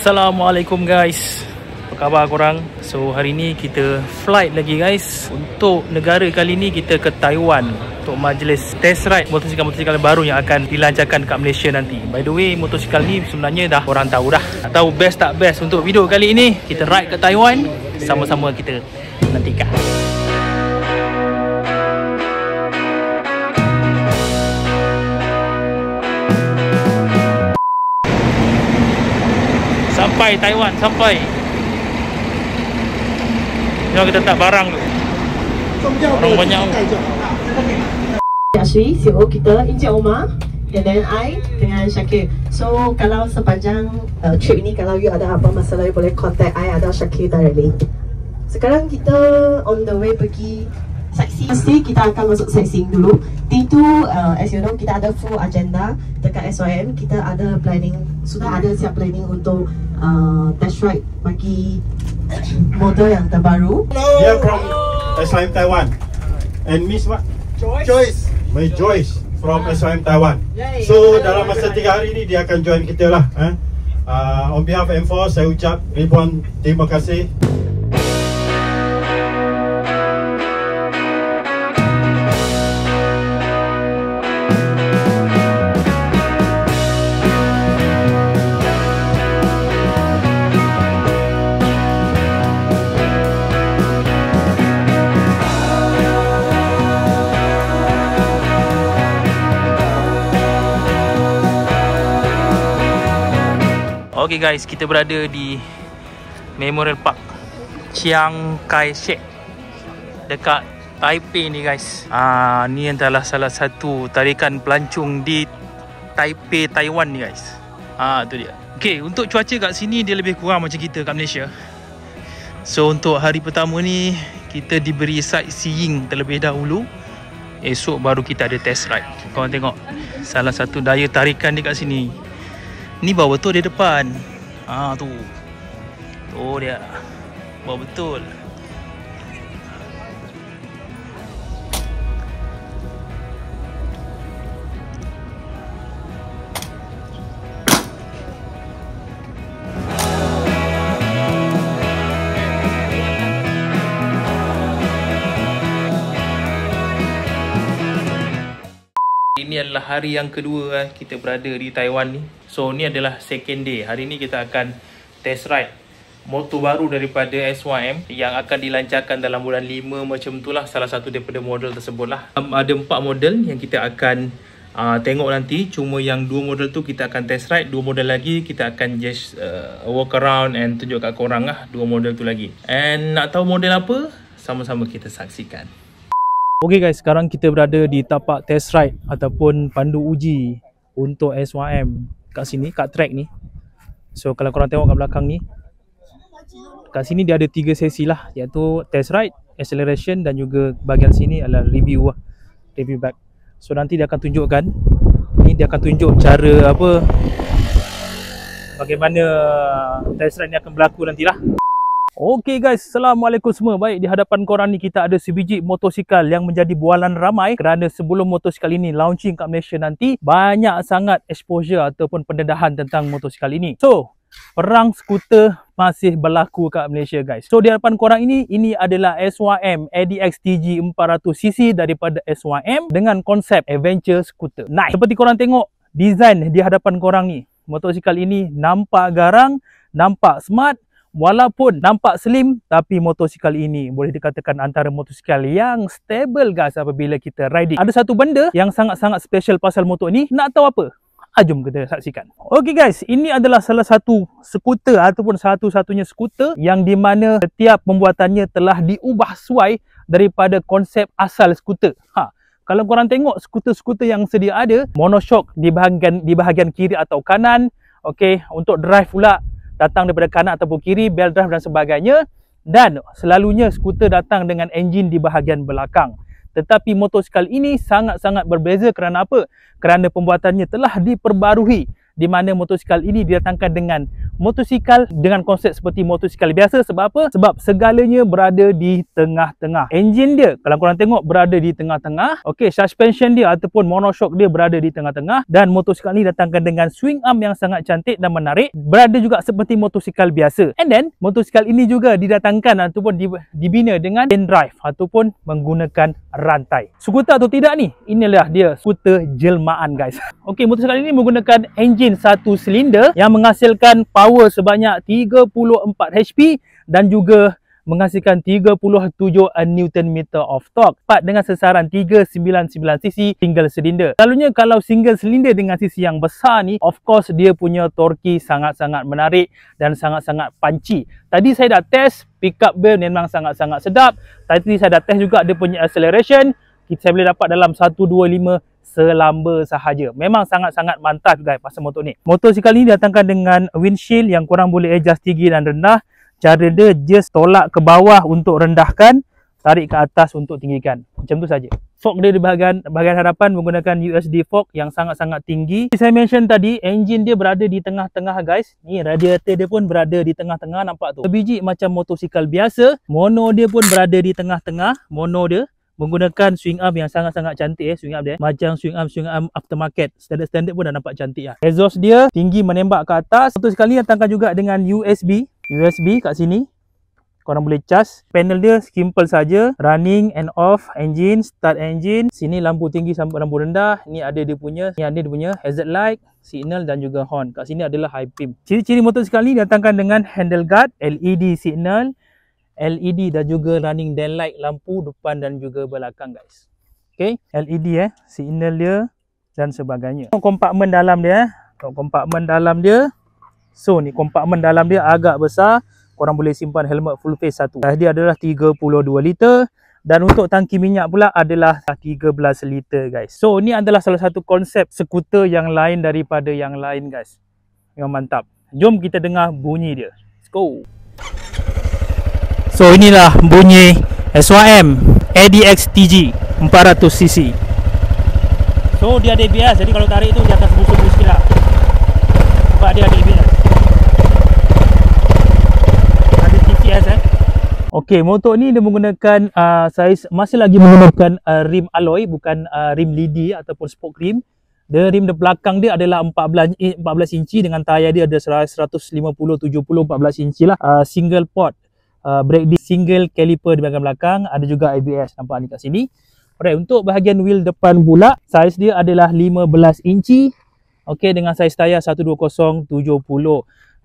Assalamualaikum guys, apa khabar korang? So hari ni kita flight lagi guys. Untuk negara kali ni kita ke Taiwan untuk majlis test ride motosikal baru yang akan dilancarkan kat Malaysia nanti. By the way, motosikal ni sebenarnya dah korang tahu dah. Tak tahu best tak best. Untuk video kali ini kita ride ke Taiwan, sama-sama kita nantikan. Sampai Taiwan, sampai. Jom kita letak barang tu. Orang banyak. Asri, CEO kita, Encik Omar, and then I dengan Syakir. So kalau sepanjang trip ni, kalau you ada apa masalah, you boleh contact I atau Syakir directly. Sekarang kita on the way pergi sightseeing. Pasti kita akan masuk sightseeing dulu. Tentu as you know, kita ada full agenda dekat SYM. Kita ada planning, sudah ada siap planning untuk test ride bagi model yang terbaru. We are from SYM Taiwan. And Miss what? Joyce. My Joyce from SYM Taiwan. So dalam masa 3 hari ni dia akan join kita lah. On behalf of M4 saya ucap ribuan terima kasih. Okay guys, kita berada di Memorial Park Chiang Kai-shek dekat Taipei ni guys. Ni adalah salah satu tarikan pelancong di Taipei, Taiwan ni guys. Tu dia. Okay, untuk cuaca kat sini dia lebih kurang macam kita kat Malaysia. So untuk hari pertama ni kita diberi sightseeing terlebih dahulu. Esok baru kita ada test ride. Korang tengok salah satu daya tarikan dekat sini. Ni bawah betul di depan. Tu. Tu dia. Bawah betul. Ini adalah hari yang kedua kita berada di Taiwan ni. So ni adalah second day. Hari ni kita akan test ride motor baru daripada SYM yang akan dilancarkan dalam bulan 5 macam tu lah. Salah satu daripada model tersebut lah. Ada 4 model yang kita akan tengok nanti. Cuma yang 2 model tu kita akan test ride. 2 model lagi kita akan just walk around and tunjuk kat korang lah 2 model tu lagi. And nak tahu model apa? Sama-sama kita saksikan. Okay guys, sekarang kita berada di tapak test ride ataupun pandu uji untuk SYM kat sini, kat track ni. So kalau korang tengok kat belakang ni, kat sini dia ada 3 sesi lah, iaitu test ride, acceleration dan juga bahagian sini adalah review lah, review back. So nanti dia akan tunjukkan, ni dia akan tunjuk cara apa, bagaimana test ride ni akan berlaku nantilah. Okay guys, Assalamualaikum semua. Baik, di hadapan korang ni kita ada sebiji motosikal yang menjadi bualan ramai kerana sebelum motosikal ini launching kat Malaysia nanti, banyak sangat exposure ataupun pendedahan tentang motosikal ini. So, perang skuter masih berlaku kat Malaysia guys. So, di hadapan korang ini adalah SYM ADX TG 400cc daripada SYM dengan konsep adventure scooter. Nice. Seperti korang tengok design di hadapan korang ni, motosikal ini nampak garang, nampak smart. Walaupun nampak slim, tapi motosikal ini boleh dikatakan antara motosikal yang stable guys apabila kita riding. Ada satu benda yang sangat-sangat special pasal motor ni. Nak tahu apa? Jom kita saksikan. Okay guys, ini adalah salah satu skuter ataupun satu-satunya skuter yang di mana setiap pembuatannya telah diubah sesuai daripada konsep asal skuter. Kalau korang tengok skuter-skuter yang sedia ada, monoshock di bahagian kiri atau kanan. Okay, untuk drive pula datang daripada kanan ataupun kiri, belt drive dan sebagainya. Dan selalunya skuter datang dengan enjin di bahagian belakang. Tetapi motosikal ini sangat-sangat berbeza kerana apa? Kerana pembuatannya telah diperbarui di mana motosikal ini didatangkan dengan motosikal dengan konsep seperti motosikal biasa. Sebab apa? Sebab segalanya berada di tengah-tengah. Enjin dia, kalau korang tengok, berada di tengah-tengah. Okey, suspension dia ataupun monoshock dia berada di tengah-tengah. Dan motosikal ini datangkan dengan swing arm yang sangat cantik dan menarik. Berada juga seperti motosikal biasa. And then, motosikal ini juga didatangkan ataupun dibina dengan chain drive ataupun menggunakan rantai. Skuter atau tidak ni? Inilah dia, skuter jelmaan guys. Okey, motosikal ini menggunakan enjin 1 silinder yang menghasilkan power sebanyak 34 HP dan juga menghasilkan 37 Nm of torque. Part dengan sesaran 399cc single silinder. Selalunya kalau single silinder dengan cc yang besar ni, of course dia punya torque sangat-sangat menarik dan sangat-sangat punchy. Tadi saya dah test, pick up dia memang sangat-sangat sedap. Tadi saya dah test juga dia punya acceleration. Saya boleh dapat dalam 125 selamba sahaja. Memang sangat-sangat mantap guys pasal motor ni. Motosikal ni datangkan dengan windshield yang korang boleh adjust tinggi dan rendah. Cara dia just tolak ke bawah untuk rendahkan, tarik ke atas untuk tinggikan. Macam tu saja. Fork dia di bahagian hadapan menggunakan USD fork yang sangat-sangat tinggi. Saya mention tadi, enjin dia berada di tengah-tengah guys. Ni radiator dia pun berada di tengah-tengah, nampak tu. Sebiji macam motosikal biasa, mono dia pun berada di tengah-tengah. Mono dia menggunakan swing arm yang sangat-sangat cantik swing arm dia. Macam swing arm aftermarket. Standard pun dah nampak cantik lah. Exhaust dia tinggi menembak ke atas. Satu sekali datangkan juga dengan USB kat sini. Korang boleh charge. Panel dia simple saja. Running and off engine, start engine. Sini lampu tinggi sampai lampu rendah. Ni ada dia punya hazard light, signal dan juga horn. Kat sini adalah high beam. Ciri-ciri motosikal ni datangkan dengan handle guard, LED signal, LED dan juga running daylight lampu depan dan juga belakang guys. Okay, LED signal dia dan sebagainya. Kompartmen dalam dia, kompartmen dalam dia. So ni kompartmen dalam dia agak besar. Korang boleh simpan helmet full face satu. Dia adalah 32 liter dan untuk tangki minyak pula adalah 13 liter guys. So ni adalah salah satu konsep skuter yang lain daripada yang lain guys. Memang mantap. Jom kita dengar bunyi dia. Let's go. So inilah bunyi SYM ADX TG 400cc. So dia ada ABS, jadi kalau tarik tu dia akan sebut-sebut sikit lah. Sebab dia ada ABS. Ada TCS Okey, motor ni dia menggunakan saya masih lagi menggunakan rim alloy, bukan rim lidi ataupun spoke rim. Dia rim di belakang dia adalah 14 inci dengan tayar dia ada 150/70 14 inci lah. Single port brake disc, single caliper di bahagian belakang, ada juga ABS nampak ni kat sini. Alright, untuk bahagian wheel depan pula, saiz dia adalah 15 inci. Okey, dengan saiz tayar 120/70.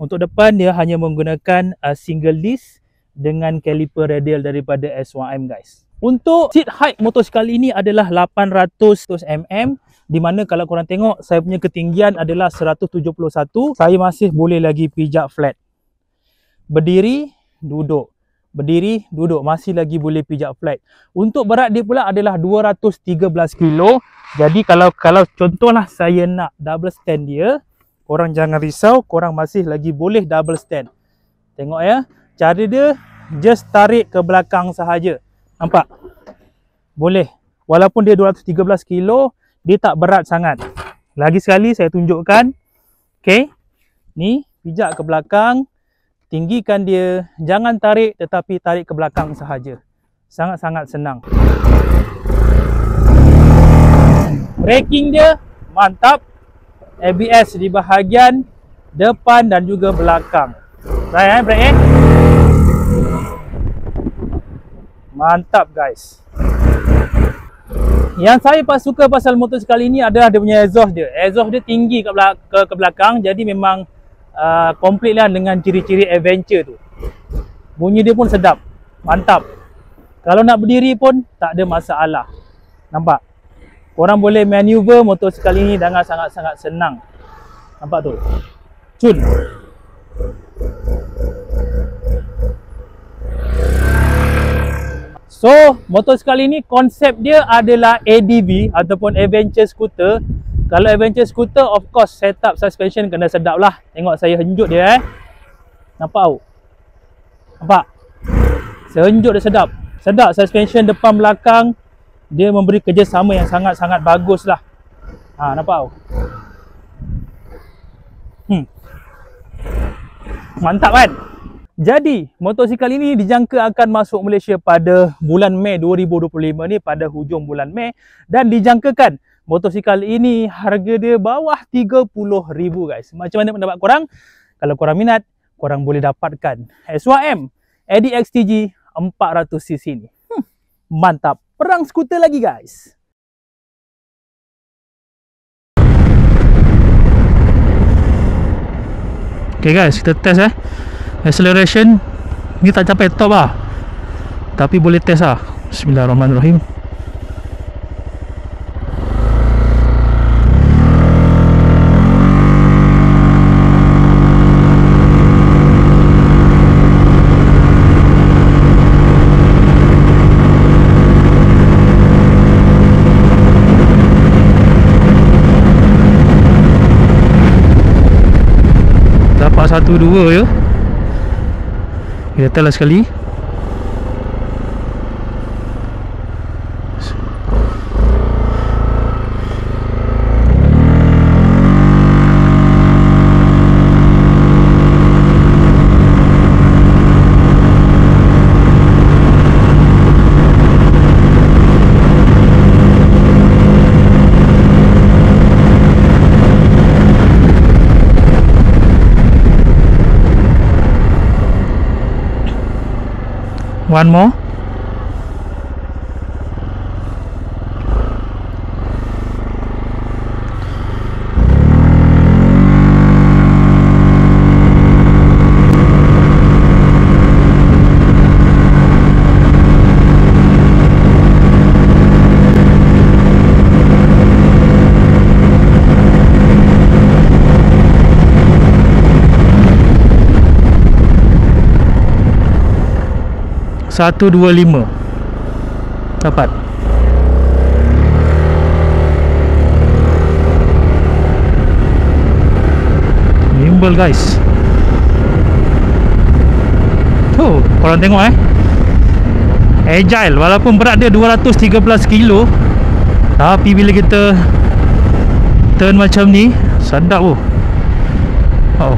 Untuk depan dia hanya menggunakan single disc dengan caliper radial daripada SYM guys. Untuk seat height motosikal ini adalah 800 mm, di mana kalau korang tengok saya punya ketinggian adalah 171. Saya masih boleh lagi pijak flat. Berdiri, duduk. Berdiri, duduk. Masih lagi boleh pijak flat. Untuk berat dia pula adalah 213 kilo. Jadi kalau contohlah saya nak double stand dia, korang jangan risau, korang masih lagi boleh double stand. Tengok ya. Cara dia just tarik ke belakang sahaja. Nampak? Boleh. Walaupun dia 213 kilo, dia tak berat sangat. Lagi sekali saya tunjukkan. Okey. Ni pijak ke belakang. Tinggikan dia, jangan tarik tetapi tarik ke belakang sahaja. Sangat-sangat senang. Braking dia mantap. ABS di bahagian depan dan juga belakang. Right, brake mantap guys. Yang saya suka pasal motosikal ini adalah dia punya exhaust dia. Exhaust dia tinggi ke belakang, jadi memang complete lah dengan ciri-ciri adventure tu. Bunyi dia pun sedap, mantap. Kalau nak berdiri pun tak ada masalah. Nampak? Korang boleh maneuver motosikal ini dengan sangat-sangat senang. Nampak tu? Cun. So, motosikal ini konsep dia adalah ADV ataupun adventure scooter. Kalau adventure scooter, of course setup suspension kena sedap lah. Tengok saya henjut dia Nampak tau? Nampak? Saya henjut dia sedap. Sedap suspension depan belakang. Dia memberi kerjasama yang sangat-sangat bagus lah. Nampak tau? Mantap kan? Jadi, motosikal ini dijangka akan masuk Malaysia pada bulan Mei 2025 ni, pada hujung bulan Mei. Dan dijangkakan motosikal ini harga dia bawah 30,000 guys. Macam mana pendapat korang? Kalau korang minat, korang boleh dapatkan SYM ADX TG 400cc ni. Mantap. Perang skuter lagi guys. Okay guys, kita test acceleration ni tak capai top lah, tapi boleh test lah. Bismillahirrahmanirrahim. Dapat 1-2 je. Kita test lah sekali. One more. Satu, 2, 5. Dapat. Nimble guys. Tuh, korang tengok agile, walaupun berat dia 213 kilo, tapi bila kita turn macam ni, sedap. Oh